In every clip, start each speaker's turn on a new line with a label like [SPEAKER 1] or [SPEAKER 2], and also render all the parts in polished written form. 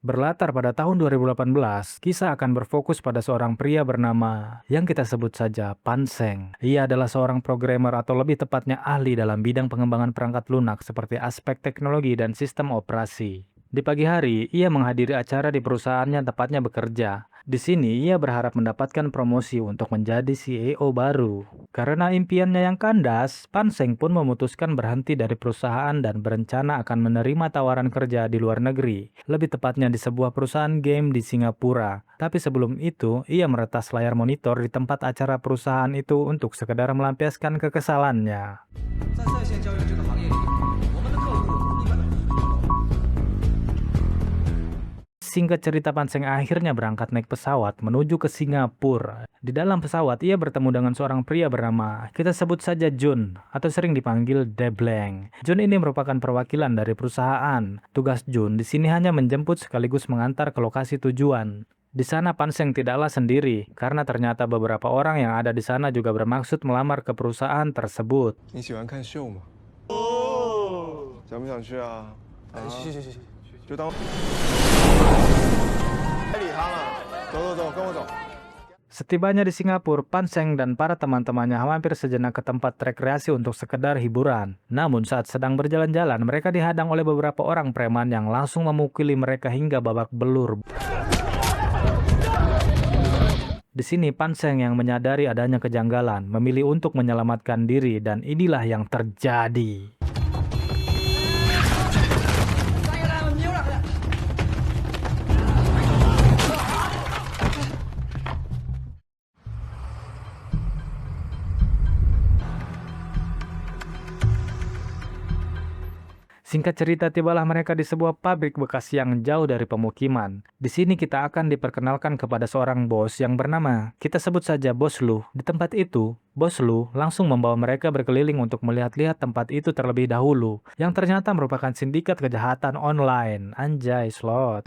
[SPEAKER 1] Berlatar pada tahun 2018, kisah akan berfokus pada seorang pria bernama yang kita sebut saja Pan Seng. Ia adalah seorang programmer atau lebih tepatnya ahli dalam bidang pengembangan perangkat lunak seperti aspek teknologi dan sistem operasi. Di pagi hari, ia menghadiri acara di perusahaannya tepatnya bekerja. Di sini, ia berharap mendapatkan promosi untuk menjadi CEO baru. Karena impiannya yang kandas, Pan Seng pun memutuskan berhenti dari perusahaan dan berencana akan menerima tawaran kerja di luar negeri, lebih tepatnya di sebuah perusahaan game di Singapura. Tapi sebelum itu, ia meretas layar monitor di tempat acara perusahaan itu untuk sekedar melampiaskan kekesalannya. 在线交易这个行业里，我们的客户， Singkat cerita, Panseng akhirnya berangkat naik pesawat menuju ke Singapura. Di dalam pesawat, ia bertemu dengan seorang pria bernama, kita sebut saja Jun, atau sering dipanggil Debleng. Jun ini merupakan perwakilan dari perusahaan. Tugas Jun di sini hanya menjemput sekaligus mengantar ke lokasi tujuan. Di sana Panseng tidaklah sendiri, karena ternyata beberapa orang yang ada di sana juga bermaksud melamar ke perusahaan tersebut.
[SPEAKER 2] 你喜欢看秀吗？想不想去啊？去，就当。别理他了，走，跟我走。
[SPEAKER 1] Setibanya di Singapura, Panseng dan para teman-temannya hampir sejenak ke tempat rekreasi untuk sekedar hiburan. Namun saat sedang berjalan-jalan, mereka dihadang oleh beberapa orang preman yang langsung memukuli mereka hingga babak belur. Di sini Panseng yang menyadari adanya kejanggalan, memilih untuk menyelamatkan diri dan inilah yang terjadi. Singkat cerita, tibalah mereka di sebuah pabrik bekas yang jauh dari pemukiman. Di sini kita akan diperkenalkan kepada seorang bos yang bernama, kita sebut saja Bos Lu. Di tempat itu, Bos Lu langsung membawa mereka berkeliling untuk melihat-lihat tempat itu terlebih dahulu, yang ternyata merupakan sindikat kejahatan online. Anjay, slot.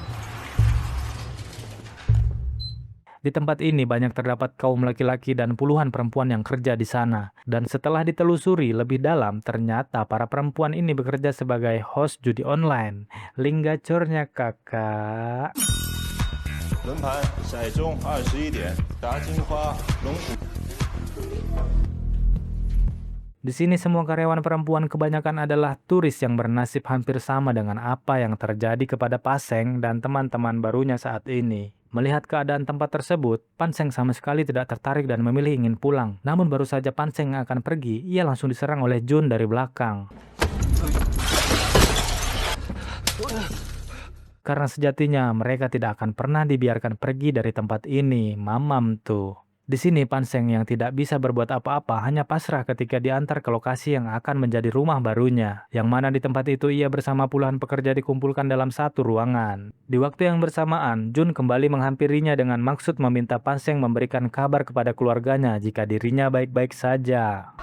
[SPEAKER 1] Di tempat ini banyak terdapat kaum laki-laki dan puluhan perempuan yang kerja di sana. Dan setelah ditelusuri lebih dalam, ternyata para perempuan ini bekerja sebagai host judi online. Link gacornya kakak.
[SPEAKER 3] 轮盘骰盅21点，炸金花龙虎。
[SPEAKER 1] Di sini semua karyawan perempuan kebanyakan adalah turis yang bernasib hampir sama dengan apa yang terjadi kepada Paseng dan teman-teman barunya saat ini. Melihat keadaan tempat tersebut, Panseng sama sekali tidak tertarik dan memilih ingin pulang. Namun baru saja Panseng akan pergi, ia langsung diserang oleh Jun dari belakang. Karena sejatinya mereka tidak akan pernah dibiarkan pergi dari tempat ini, mamam tuh. Di sini Panseng yang tidak bisa berbuat apa-apa hanya pasrah ketika diantar ke lokasi yang akan menjadi rumah barunya. Yang mana di tempat itu ia bersama puluhan pekerja dikumpulkan dalam satu ruangan. Di waktu yang bersamaan, Jun kembali menghampirinya dengan maksud meminta Panseng memberikan kabar kepada keluarganya jika dirinya baik-baik saja.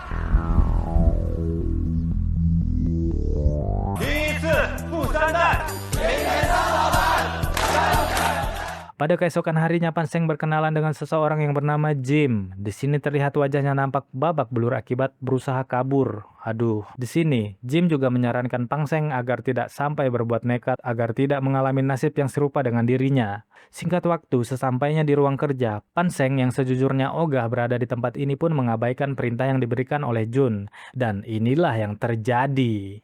[SPEAKER 1] Pada keesokan harinya, Panseng berkenalan dengan seseorang yang bernama Jim. Di sini terlihat wajahnya nampak babak belur akibat berusaha kabur. Aduh, di sini Jim juga menyarankan Panseng agar tidak sampai berbuat nekat agar tidak mengalami nasib yang serupa dengan dirinya. Singkat waktu, sesampainya di ruang kerja, Panseng yang sejujurnya ogah berada di tempat ini pun mengabaikan perintah yang diberikan oleh Jun. Dan inilah yang terjadi.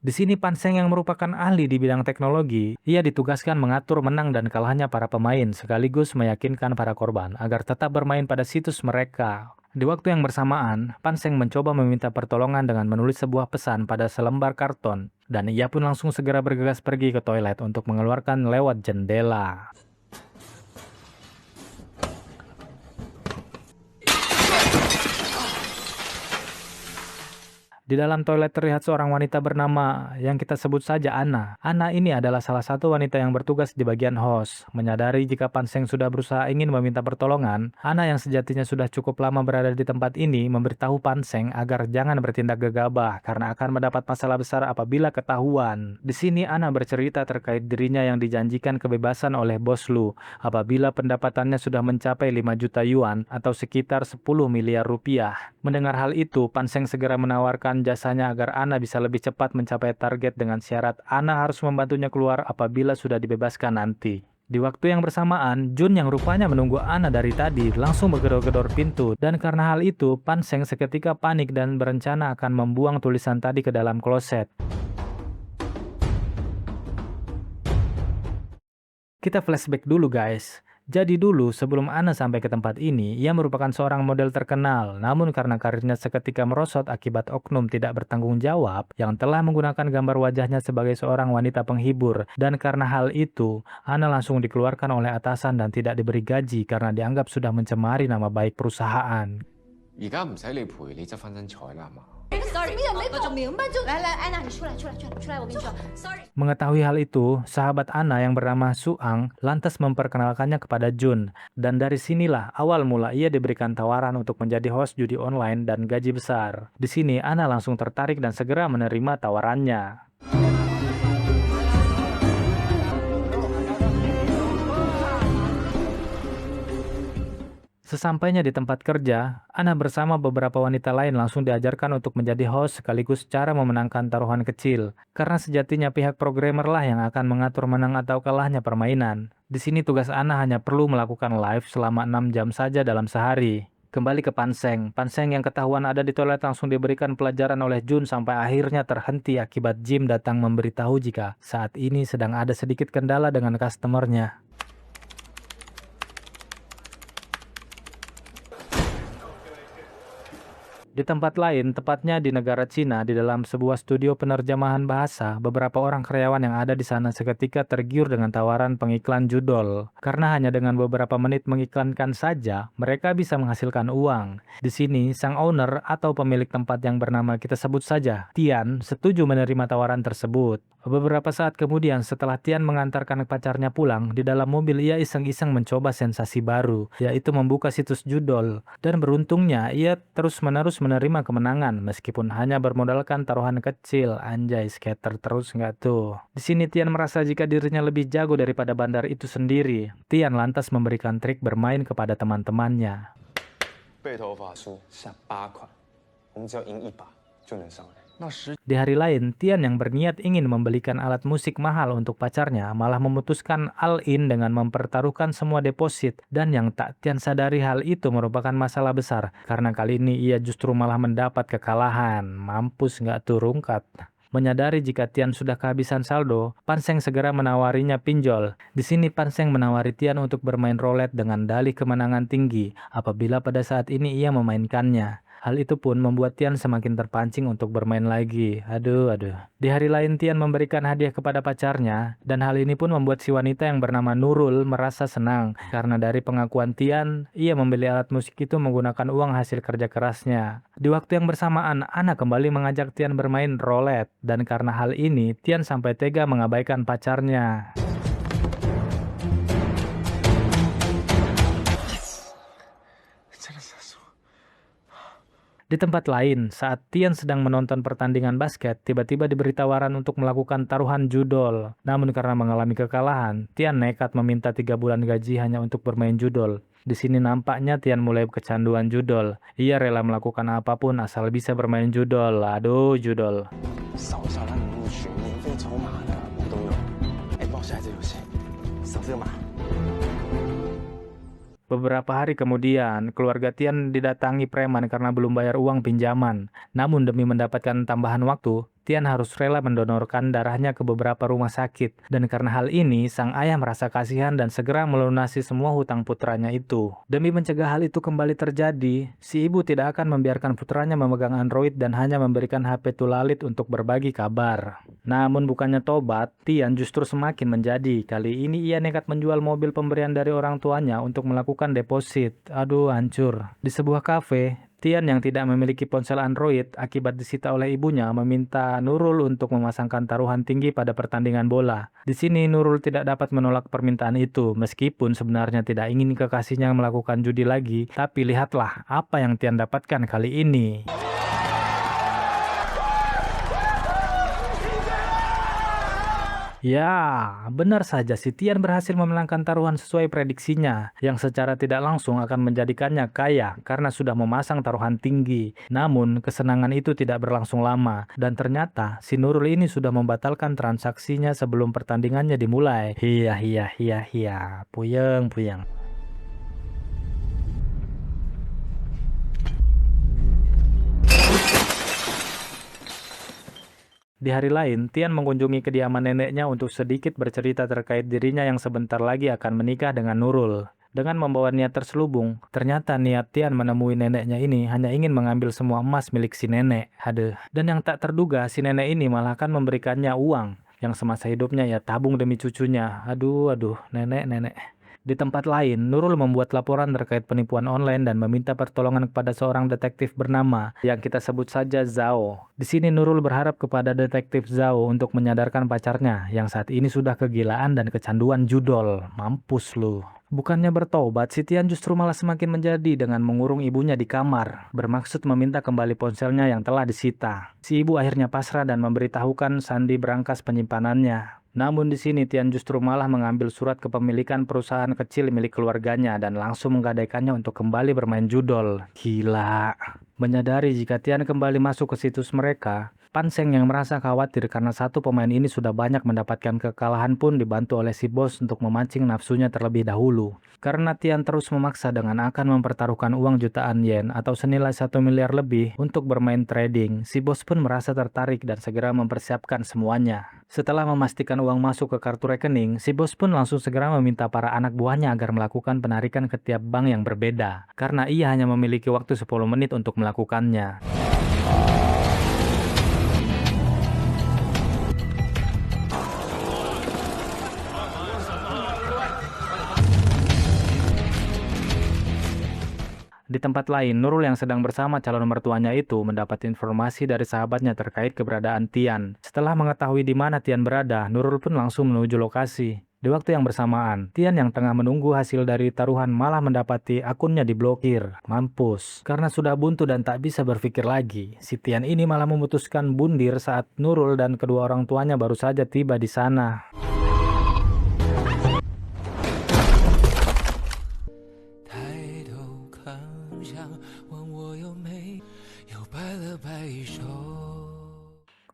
[SPEAKER 1] Di sini Panseng yang merupakan ahli di bidang teknologi, ia ditugaskan mengatur menang dan kalahnya para pemain sekaligus meyakinkan para korban agar tetap bermain pada situs mereka. Di waktu yang bersamaan, Panseng mencoba meminta pertolongan dengan menulis sebuah pesan pada selembar karton dan ia pun langsung segera bergegas pergi ke toilet untuk mengeluarkan lewat jendela. Di dalam toilet terlihat seorang wanita bernama yang kita sebut saja Ana. Ana ini adalah salah satu wanita yang bertugas di bagian host. Menyadari jika Panseng sudah berusaha ingin meminta pertolongan, Ana yang sejatinya sudah cukup lama berada di tempat ini memberitahu Panseng agar jangan bertindak gegabah karena akan mendapat masalah besar apabila ketahuan. Di sini Ana bercerita terkait dirinya yang dijanjikan kebebasan oleh Bos Lu apabila pendapatannya sudah mencapai 5 juta yuan atau sekitar 10 miliar rupiah. Mendengar hal itu, Panseng segera menawarkan menawarkan jasanya agar Ana bisa lebih cepat mencapai target dengan syarat Ana harus membantunya keluar apabila sudah dibebaskan nanti. Di waktu yang bersamaan, Jun yang rupanya menunggu Ana dari tadi langsung bergedor-gedor pintu, dan karena hal itu, Pan Seng seketika panik dan berencana akan membuang tulisan tadi ke dalam kloset. Kita flashback dulu guys. Jadi dulu sebelum Ana sampai ke tempat ini, ia merupakan seorang model terkenal. Namun karena karirnya seketika merosot akibat oknum tidak bertanggung jawab yang telah menggunakan gambar wajahnya sebagai seorang wanita penghibur. Dan karena hal itu, Ana langsung dikeluarkan oleh atasan dan tidak diberi gaji karena dianggap sudah mencemari nama baik perusahaan.
[SPEAKER 4] 而家唔使你賠，你執翻身彩啦嘛。
[SPEAKER 5] Sorry，怎么也没搞明白就来，安娜，你出来，我跟你说，Sorry。
[SPEAKER 1] Mengetahui hal itu, sahabat Ana yang bernama Suang lantas memperkenalkannya kepada Jun. Dan dari sinilah awal mula ia diberikan tawaran untuk menjadi host judi online dan gaji besar. Di sini Ana langsung tertarik dan segera menerima tawarannya. Sesampainya di tempat kerja, Ana bersama beberapa wanita lain langsung diajarkan untuk menjadi host sekaligus cara memenangkan taruhan kecil. Karena sejatinya pihak programmer lah yang akan mengatur menang atau kalahnya permainan. Di sini tugas Ana hanya perlu melakukan live selama 6 jam saja dalam sehari. Kembali ke Pan Seng. Pan Seng yang ketahuan ada di toilet langsung diberikan pelajaran oleh Jun sampai akhirnya terhenti akibat Jim datang memberitahu jika saat ini sedang ada sedikit kendala dengan customernya. Di tempat lain, tepatnya di negara Cina, di dalam sebuah studio penerjemahan bahasa, beberapa orang karyawan yang ada di sana seketika tergiur dengan tawaran pengiklan judol. Karena hanya dengan beberapa menit mengiklankan saja, mereka bisa menghasilkan uang. Di sini, sang owner atau pemilik tempat yang bernama kita sebut saja Tian, setuju menerima tawaran tersebut. Beberapa saat kemudian, setelah Tian mengantarkan pacarnya pulang, di dalam mobil ia iseng-iseng mencoba sensasi baru, yaitu membuka situs judol. Dan beruntungnya, ia terus-menerus menerima kemenangan, meskipun hanya bermodalkan taruhan kecil. Anjay, skater terus nggak tuh? Di sini Tian merasa jika dirinya lebih jago daripada bandar itu sendiri. Tian lantas memberikan trik bermain kepada teman-temannya.
[SPEAKER 2] 背头法术下8款，我们只要赢1把就能上来。
[SPEAKER 1] Di hari lain, Tian yang berniat ingin membelikan alat musik mahal untuk pacarnya malah memutuskan all-in dengan mempertaruhkan semua deposit. Dan yang tak Tian sadari hal itu merupakan masalah besar karena kali ini ia justru malah mendapat kekalahan. Mampus nggak tuh rungkat. Menyadari jika Tian sudah kehabisan saldo, Pan Seng segera menawarinya pinjol. Di sini Pan Seng menawari Tian untuk bermain roulette dengan dalih kemenangan tinggi apabila pada saat ini ia memainkannya. Hal itu pun membuat Tian semakin terpancing untuk bermain lagi. Aduh. Di hari lain Tian memberikan hadiah kepada pacarnya, dan hal ini pun membuat si wanita yang bernama Nurul merasa senang. Karena dari pengakuan Tian, ia membeli alat musik itu menggunakan uang hasil kerja kerasnya. Di waktu yang bersamaan, Ana kembali mengajak Tian bermain roulette, dan karena hal ini, Tian sampai tega mengabaikan pacarnya. Di tempat lain, saat Tian sedang menonton pertandingan basket, tiba-tiba diberi tawaran untuk melakukan taruhan judol. Namun karena mengalami kekalahan, Tian nekat meminta 3 bulan gaji hanya untuk bermain judol. Di sini nampaknya Tian mulai kecanduan judol. Ia rela melakukan apapun asal bisa bermain judol. Aduh, judol.
[SPEAKER 2] 扫一下让你入群免费抽码的我都有。哎，帮我下这游戏，扫这个码。
[SPEAKER 1] Beberapa hari kemudian, keluarga Tian didatangi preman karena belum bayar uang pinjaman. Namun demi mendapatkan tambahan waktu, Tian harus rela mendonorkan darahnya ke beberapa rumah sakit. Dan karena hal ini, sang ayah merasa kasihan dan segera melunasi semua hutang putranya itu. Demi mencegah hal itu kembali terjadi, si ibu tidak akan membiarkan putranya memegang Android dan hanya memberikan HP tulalit untuk berbagi kabar. Namun bukannya tobat, Tian justru semakin menjadi. Kali ini ia nekat menjual mobil pemberian dari orang tuanya untuk melakukan deposit. Aduh, hancur. Di sebuah kafe, Tian yang tidak memiliki ponsel Android akibat disita oleh ibunya meminta Nurul untuk memasangkan taruhan tinggi pada pertandingan bola. Di sini Nurul tidak dapat menolak permintaan itu, meskipun sebenarnya tidak ingin kekasihnya melakukan judi lagi. Tapi lihatlah apa yang Tian dapatkan kali ini. Ya, benar saja si Tian berhasil memenangkan taruhan sesuai prediksinya, yang secara tidak langsung akan menjadikannya kaya karena sudah memasang taruhan tinggi. Namun, kesenangan itu tidak berlangsung lama, dan ternyata si Nurul ini sudah membatalkan transaksinya sebelum pertandingannya dimulai. Hiya, puyeng. Di hari lain, Tian mengunjungi kediaman neneknya untuk sedikit bercerita terkait dirinya yang sebentar lagi akan menikah dengan Nurul. Dengan membawa niat terselubung, ternyata niat Tian menemui neneknya ini hanya ingin mengambil semua emas milik si nenek. Aduh, dan yang tak terduga si nenek ini malah akan memberikannya uang yang semasa hidupnya ya tabung demi cucunya. Aduh, nenek. Di tempat lain, Nurul membuat laporan terkait penipuan online dan meminta pertolongan kepada seorang detektif bernama yang kita sebut saja Zhao. Di sini Nurul berharap kepada detektif Zhao untuk menyadarkan pacarnya yang saat ini sudah kegilaan dan kecanduan judol. Mampus lu. Bukannya bertobat, si Tian justru malah semakin menjadi dengan mengurung ibunya di kamar, bermaksud meminta kembali ponselnya yang telah disita. Si ibu akhirnya pasrah dan memberitahukan sandi berangkas penyimpanannya. Namun di sini Tian justru malah mengambil surat kepemilikan perusahaan kecil milik keluarganya dan langsung menggadaikannya untuk kembali bermain judol. Gila. Menyadari jika Tian kembali masuk ke situs mereka, Pan Seng yang merasa khawatir karena satu pemain ini sudah banyak mendapatkan kekalahan pun dibantu oleh si bos untuk memancing nafsunya terlebih dahulu. Karena Tian terus memaksa dengan akan mempertaruhkan uang jutaan yen atau senilai 1 miliar lebih untuk bermain trading, si bos pun merasa tertarik dan segera mempersiapkan semuanya. Setelah memastikan uang masuk ke kartu rekening, si bos pun langsung segera meminta para anak buahnya agar melakukan penarikan ke tiap bank yang berbeda, karena ia hanya memiliki waktu 10 menit untuk melakukannya. Di tempat lain, Nurul yang sedang bersama calon mertuanya itu mendapat informasi dari sahabatnya terkait keberadaan Tian. Setelah mengetahui di mana Tian berada, Nurul pun langsung menuju lokasi. Di waktu yang bersamaan, Tian yang tengah menunggu hasil dari taruhan malah mendapati akunnya diblokir. Mampus. Karena sudah buntu dan tak bisa berpikir lagi, si Tian ini malah memutuskan bundir saat Nurul dan kedua orang tuanya baru saja tiba di sana.
[SPEAKER 6] 问我有没有白了白首。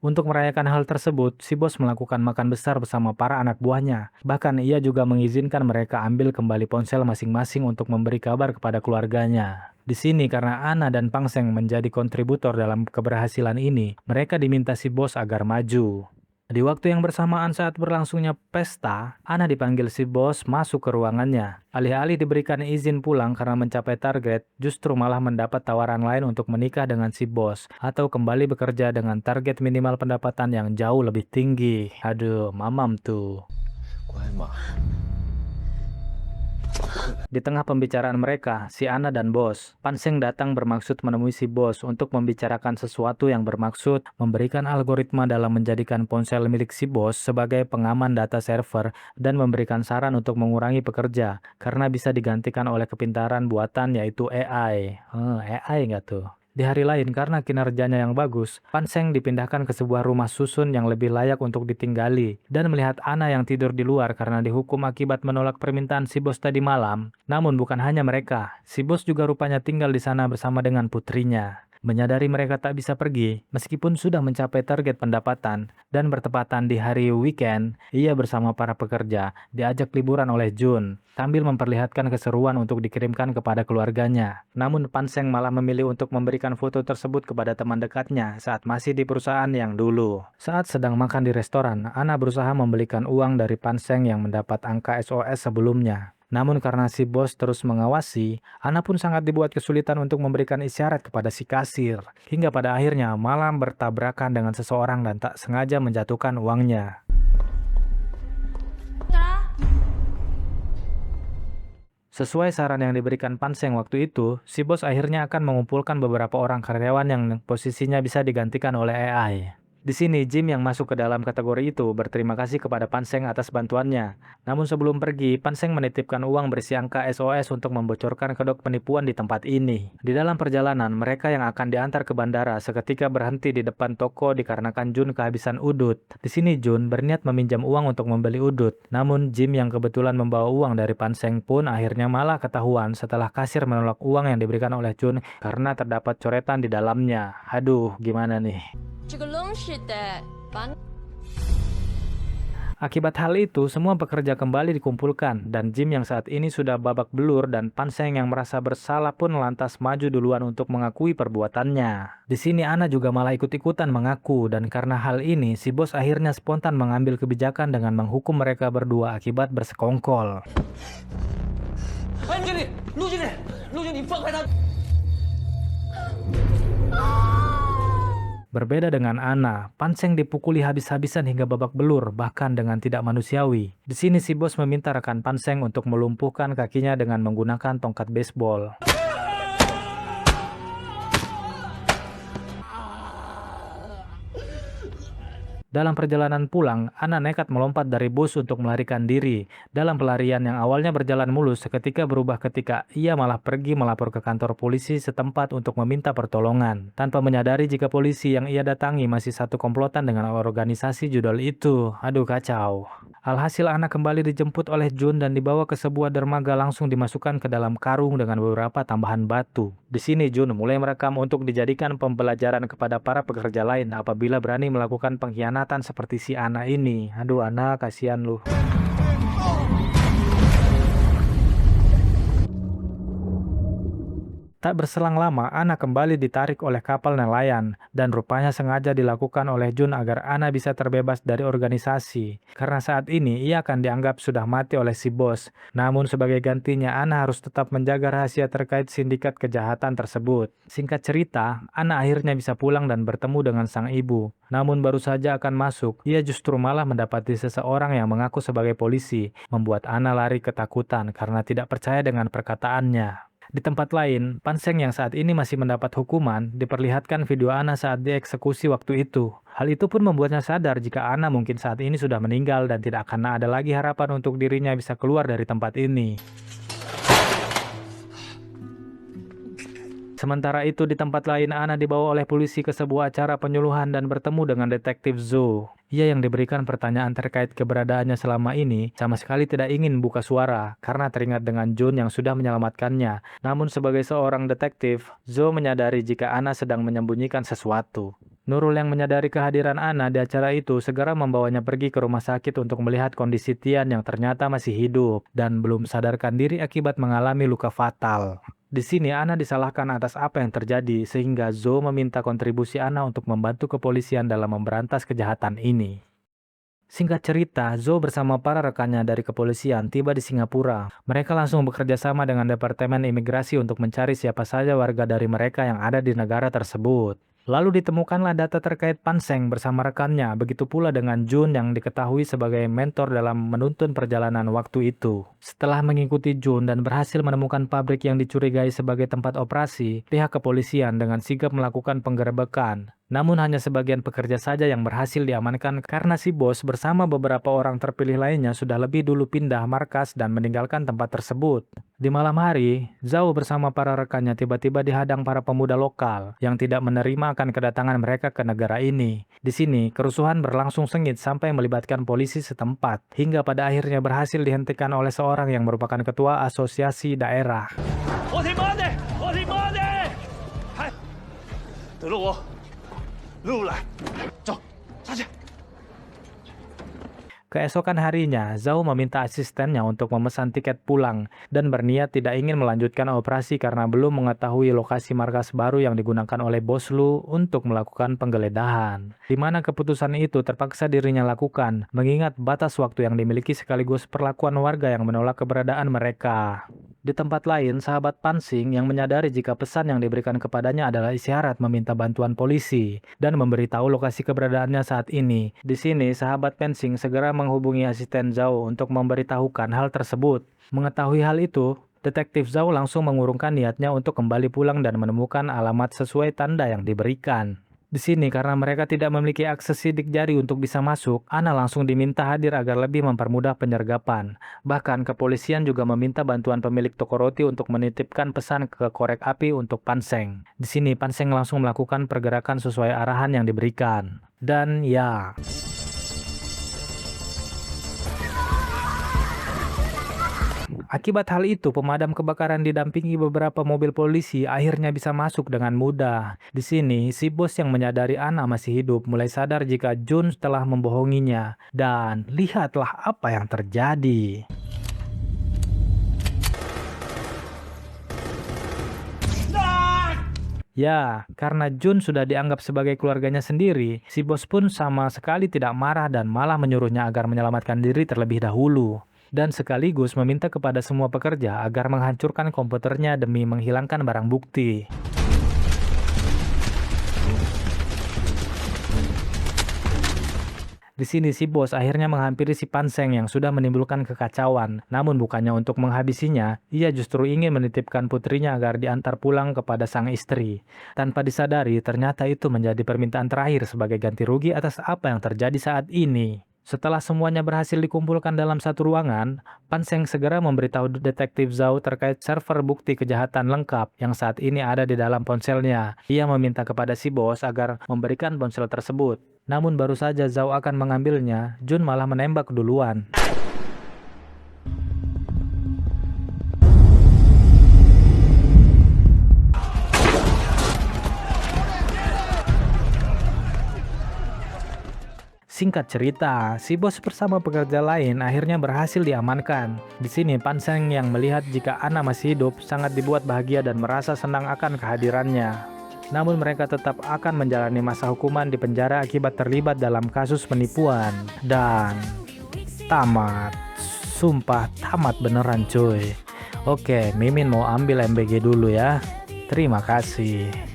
[SPEAKER 1] Untuk merayakan hal tersebut, si bos melakukan makan besar bersama para anak buahnya. Bahkan ia juga mengizinkan mereka ambil kembali ponsel masing-masing untuk memberi kabar kepada keluarganya. Di sini karena Ana dan Pang Seng menjadi kontributor dalam keberhasilan ini, mereka diminta si bos agar maju. Di waktu yang bersamaan saat berlangsungnya pesta, Ana dipanggil si bos masuk ke ruangannya. Alih-alih diberikan izin pulang karena mencapai target, justru malah mendapat tawaran lain untuk menikah dengan si bos atau kembali bekerja dengan target minimal pendapatan yang jauh lebih tinggi. Aduh, mamam tuh.
[SPEAKER 4] 乖嘛。
[SPEAKER 1] Di tengah pembicaraan mereka, si Ana dan bos, Pan Seng datang bermaksud menemui si bos untuk membicarakan sesuatu yang bermaksud memberikan algoritma dalam menjadikan ponsel milik si bos sebagai pengaman data server dan memberikan saran untuk mengurangi pekerja karena bisa digantikan oleh kepintaran buatan yaitu AI. AI nggak tuh? Di hari lain, karena kinerjanya yang bagus, Pan Seng dipindahkan ke sebuah rumah susun yang lebih layak untuk ditinggali. Dan melihat Ana yang tidur di luar karena dihukum akibat menolak permintaan si bos tadi malam. Namun bukan hanya mereka, si bos juga rupanya tinggal di sana bersama dengan putrinya. Menyadari mereka tak bisa pergi, meskipun sudah mencapai target pendapatan, dan bertepatan di hari weekend, ia bersama para pekerja diajak liburan oleh Jun, sambil memperlihatkan keseruan untuk dikirimkan kepada keluarganya. Namun Pan Seng malah memilih untuk memberikan foto tersebut kepada teman dekatnya saat masih di perusahaan yang dulu. Saat sedang makan di restoran, Ana berusaha membelikan uang dari Pan Seng yang mendapat angka SOS sebelumnya. Namun karena si bos terus mengawasi, Ana pun sangat dibuat kesulitan untuk memberikan isyarat kepada si kasir. Hingga pada akhirnya malah bertabrakan dengan seseorang dan tak sengaja menjatuhkan uangnya. Sesuai saran yang diberikan Pan Seng waktu itu, si bos akhirnya akan mengumpulkan beberapa orang karyawan yang posisinya bisa digantikan oleh AI. Di sini Jim yang masuk ke dalam kategori itu berterima kasih kepada Pan Seng atas bantuannya. Namun sebelum pergi, Pan Seng menitipkan uang berisi angka SOS untuk membocorkan kedok penipuan di tempat ini. Di dalam perjalanan, mereka yang akan diantar ke bandara seketika berhenti di depan toko dikarenakan Jun kehabisan udut. Di sini Jun berniat meminjam uang untuk membeli udut. Namun Jim yang kebetulan membawa uang dari Pan Seng pun akhirnya malah ketahuan setelah kasir menolak uang yang diberikan oleh Jun karena terdapat coretan di dalamnya. Aduh, gimana nih? Akibat hal itu, semua pekerja kembali dikumpulkan, dan Jim yang saat ini sudah babak belur dan Pan Seng yang merasa bersalah pun lantas maju duluan untuk mengakui perbuatannya. Di sini Ana juga malah ikut-ikutan mengaku, dan karena hal ini, si bos akhirnya spontan mengambil kebijakan dengan menghukum mereka berdua akibat bersekongkol. Berbeda dengan Ana, Pan Seng dipukuli habis-habisan hingga babak belur, bahkan dengan tidak manusiawi. Di sini si bos meminta rekan Pan Seng untuk melumpuhkan kakinya dengan menggunakan tongkat baseball. Dalam perjalanan pulang, Ana nekat melompat dari bus untuk melarikan diri. Dalam pelarian yang awalnya berjalan mulus, seketika berubah ketika ia malah pergi melapor ke kantor polisi setempat untuk meminta pertolongan. Tanpa menyadari jika polisi yang ia datangi masih satu komplotan dengan organisasi judul itu. Aduh, kacau. Alhasil Ana kembali dijemput oleh Jun dan dibawa ke sebuah dermaga langsung dimasukkan ke dalam karung dengan beberapa tambahan batu. Di sini Jun mulai merekam untuk dijadikan pembelajaran kepada para pekerja lain apabila berani melakukan pengkhianatan seperti si Ana ini. Aduh, Ana, kasihan lu. Tak berselang lama, Ana kembali ditarik oleh kapal nelayan, dan rupanya sengaja dilakukan oleh Jun agar Ana bisa terbebas dari organisasi. Karena saat ini ia akan dianggap sudah mati oleh si bos. Namun sebagai gantinya, Ana harus tetap menjaga rahasia terkait sindikat kejahatan tersebut. Singkat cerita, Ana akhirnya bisa pulang dan bertemu dengan sang ibu. Namun baru saja akan masuk, ia justru malah mendapati seseorang yang mengaku sebagai polisi, membuat Ana lari ketakutan karena tidak percaya dengan perkataannya. Di tempat lain, Pan Seng yang saat ini masih mendapat hukuman, diperlihatkan video Ana saat dieksekusi waktu itu. Hal itu pun membuatnya sadar jika Ana mungkin saat ini sudah meninggal dan tidak akan ada lagi harapan untuk dirinya bisa keluar dari tempat ini. Sementara itu di tempat lain, Ana dibawa oleh polisi ke sebuah acara penyuluhan dan bertemu dengan detektif Zo. Ia yang diberikan pertanyaan terkait keberadaannya selama ini sama sekali tidak ingin buka suara karena teringat dengan Jun yang sudah menyelamatkannya. Namun sebagai seorang detektif, Zo menyadari jika Ana sedang menyembunyikan sesuatu. Nurul yang menyadari kehadiran Ana di acara itu segera membawanya pergi ke rumah sakit untuk melihat kondisi Tian yang ternyata masih hidup dan belum sadarkan diri akibat mengalami luka fatal. Di sini Ana disalahkan atas apa yang terjadi sehingga Zo meminta kontribusi Ana untuk membantu kepolisian dalam memberantas kejahatan ini. Singkat cerita, Zo bersama para rekannya dari kepolisian tiba di Singapura. Mereka langsung bekerja sama dengan Departemen Imigrasi untuk mencari siapa saja warga dari mereka yang ada di negara tersebut. Lalu ditemukanlah data terkait Pan Seng bersama rekannya, begitu pula dengan Jun yang diketahui sebagai mentor dalam menuntun perjalanan waktu itu. Setelah mengikuti Jun dan berhasil menemukan pabrik yang dicurigai sebagai tempat operasi, pihak kepolisian dengan sigap melakukan penggerebekan. Namun hanya sebagian pekerja saja yang berhasil diamankan karena si bos bersama beberapa orang terpilih lainnya sudah lebih dulu pindah markas dan meninggalkan tempat tersebut. Di malam hari, Zhao bersama para rekannya tiba-tiba dihadang para pemuda lokal yang tidak menerima akan kedatangan mereka ke negara ini. Di sini, kerusuhan berlangsung sengit sampai melibatkan polisi setempat, hingga pada akhirnya berhasil dihentikan oleh seorang yang merupakan ketua asosiasi daerah. Keesokan harinya, Zhao meminta asistennya untuk memesan tiket pulang dan berniat tidak ingin melanjutkan operasi karena belum mengetahui lokasi markas baru yang digunakan oleh bos Lu untuk melakukan penggeledahan. Di mana keputusan itu terpaksa dirinya lakukan, mengingat batas waktu yang dimiliki sekaligus perlakuan warga yang menolak keberadaan mereka. Di tempat lain, sahabat Pan Seng yang menyadari jika pesan yang diberikan kepadanya adalah isyarat meminta bantuan polisi dan memberitahu lokasi keberadaannya saat ini. Di sini, sahabat Pan Seng segera menghubungi asisten Zhao untuk memberitahukan hal tersebut. Mengetahui hal itu, detektif Zhao langsung mengurungkan niatnya untuk kembali pulang dan menemukan alamat sesuai tanda yang diberikan. Di sini karena mereka tidak memiliki akses sidik jari untuk bisa masuk, Ana langsung diminta hadir agar lebih mempermudah penyergapan. Bahkan kepolisian juga meminta bantuan pemilik toko roti untuk menitipkan pesan ke korek api untuk Panseng. Di sini Panseng langsung melakukan pergerakan sesuai arahan yang diberikan. Dan ya, akibat hal itu, pemadam kebakaran didampingi beberapa mobil polisi akhirnya bisa masuk dengan mudah. Di sini, si bos yang menyadari Ana masih hidup mulai sadar jika Jun telah membohonginya. Dan lihatlah apa yang terjadi. Ya, karena Jun sudah dianggap sebagai keluarganya sendiri, si bos pun sama sekali tidak marah dan malah menyuruhnya agar menyelamatkan diri terlebih dahulu. Dan sekaligus meminta kepada semua pekerja agar menghancurkan komputernya demi menghilangkan barang bukti. Di sini si bos akhirnya menghampiri si Panseng yang sudah menimbulkan kekacauan. Namun bukannya untuk menghabisinya, ia justru ingin menitipkan putrinya agar diantar pulang kepada sang istri. Tanpa disadari, ternyata itu menjadi permintaan terakhir sebagai ganti rugi atas apa yang terjadi saat ini. Setelah semuanya berhasil dikumpulkan dalam satu ruangan, Panseng segera memberitahu detektif Zhao terkait server bukti kejahatan lengkap yang saat ini ada di dalam ponselnya. Ia meminta kepada si bos agar memberikan ponsel tersebut. Namun baru saja Zhao akan mengambilnya, Jun malah menembak duluan. Singkat cerita, si bos bersama pekerja lain akhirnya berhasil diamankan. Di sini Panseng yang melihat jika Ana masih hidup sangat dibuat bahagia dan merasa senang akan kehadirannya. Namun mereka tetap akan menjalani masa hukuman di penjara akibat terlibat dalam kasus penipuan. Dan tamat. Sumpah tamat beneran cuy. Oke, Mimin mau ambil MBG dulu ya. Terima kasih.